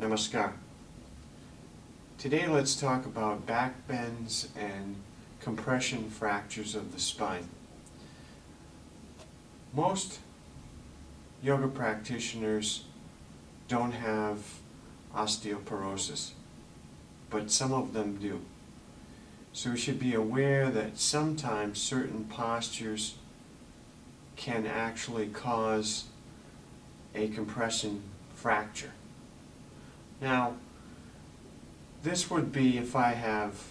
Namaskar. Today let's talk about back bends and compression fractures of the spine. Most yoga practitioners don't have osteoporosis, but some of them do. So we should be aware that sometimes certain postures can actually cause a compression fracture. Now, this would be if I have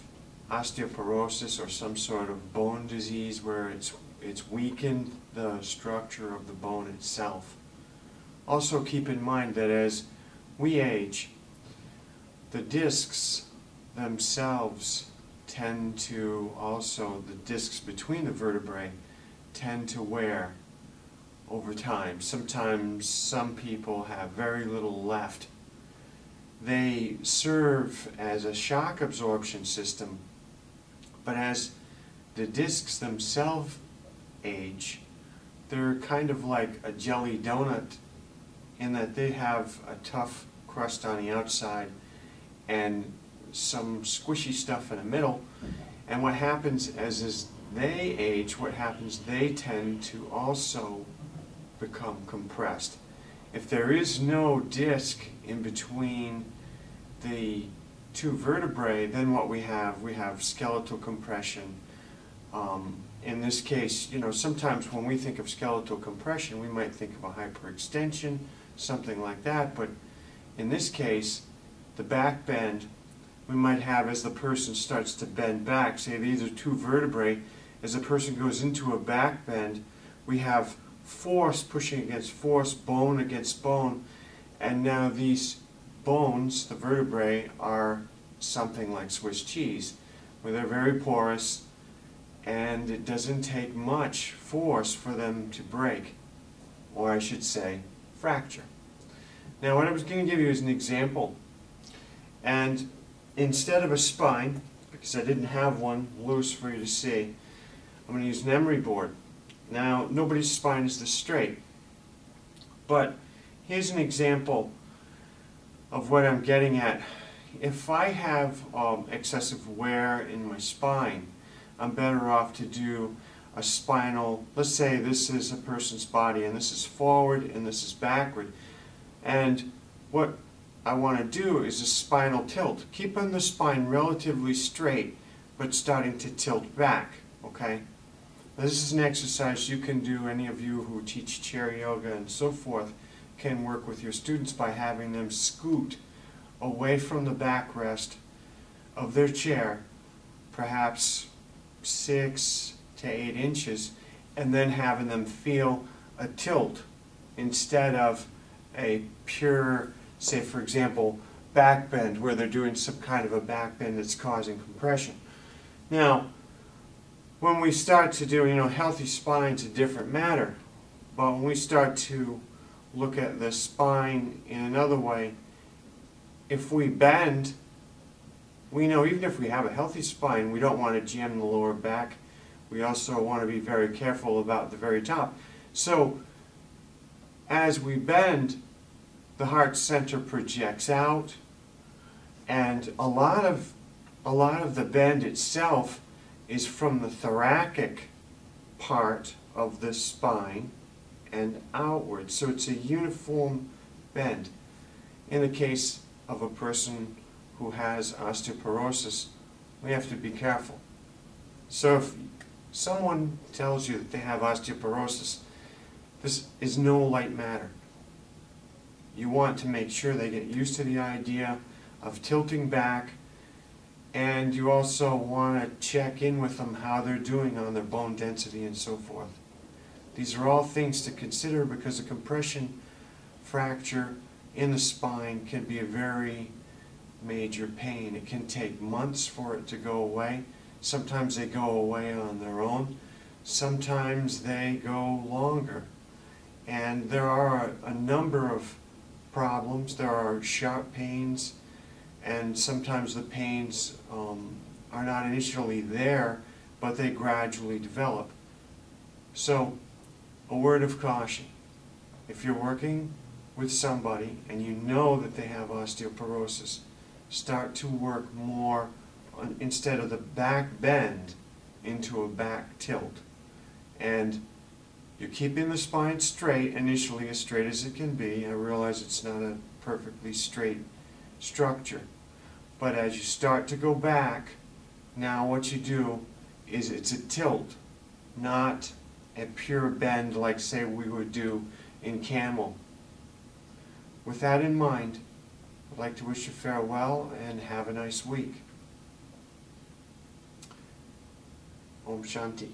osteoporosis or some sort of bone disease where it's weakened the structure of the bone itself. Also keep in mind that as we age, the discs themselves tend to also, the discs between the vertebrae tend to wear over time. Sometimes some people have very little left. They serve as a shock absorption system, but as the discs themselves age, they're kind of like a jelly donut in that they have a tough crust on the outside and some squishy stuff in the middle. And what happens as they age, they tend to also become compressed. If there is no disc in between the two vertebrae, then what we have skeletal compression. In this case, sometimes when we think of skeletal compression, we might think of a hyperextension, something like that, but in this case, the back bend, we might have as the person starts to bend back, say these are two vertebrae, as the person goes into a back bend, we have force pushing against force, bone against bone, and now these bones, the vertebrae, are something like Swiss cheese, where they're very porous, and it doesn't take much force for them to break, or I should say, fracture. Now what I was going to give you is an example, and instead of a spine, because I didn't have one loose for you to see, I'm going to use an emery board. Now, nobody's spine is this straight, but here's an example of what I'm getting at. If I have excessive wear in my spine, I'm better off to do a spinal, let's say this is a person's body and this is forward and this is backward, and what I want to do is a spinal tilt, keeping the spine relatively straight but starting to tilt back, okay? Now, this is an exercise you can do. Any of you who teach chair yoga and so forth can work with your students by having them scoot away from the backrest of their chair, perhaps 6 to 8 inches, and then having them feel a tilt instead of a pure, say for example, back bend where they're doing some kind of a back bend that's causing compression. Now, when we start to do, healthy spine's a different matter, but when we start to look at the spine in another way, if we bend, we know even if we have a healthy spine, we don't want to jam the lower back. We also want to be very careful about the very top. So, as we bend, the heart center projects out, and a lot of the bend itself is from the thoracic part of the spine and outward. So it's a uniform bend. In the case of a person who has osteoporosis, we have to be careful. So if someone tells you that they have osteoporosis, this is no light matter. You want to make sure they get used to the idea of tilting back, and you also want to check in with them how they're doing on their bone density and so forth. These are all things to consider because a compression fracture in the spine can be a very major pain. It can take months for it to go away. Sometimes they go away on their own. Sometimes they go longer. And there are a number of problems. There are sharp pains, and sometimes the pains are not initially there, but they gradually develop. So, a word of caution. If you're working with somebody and you know that they have osteoporosis, start to work more on, instead of the back bend, into a back tilt. And you're keeping the spine straight, initially as straight as it can be. I realize it's not a perfectly straight structure. But as you start to go back, now what you do is it's a tilt, not a pure bend like, say, we would do in camel. With that in mind, I'd like to wish you farewell and have a nice week. Om Shanti.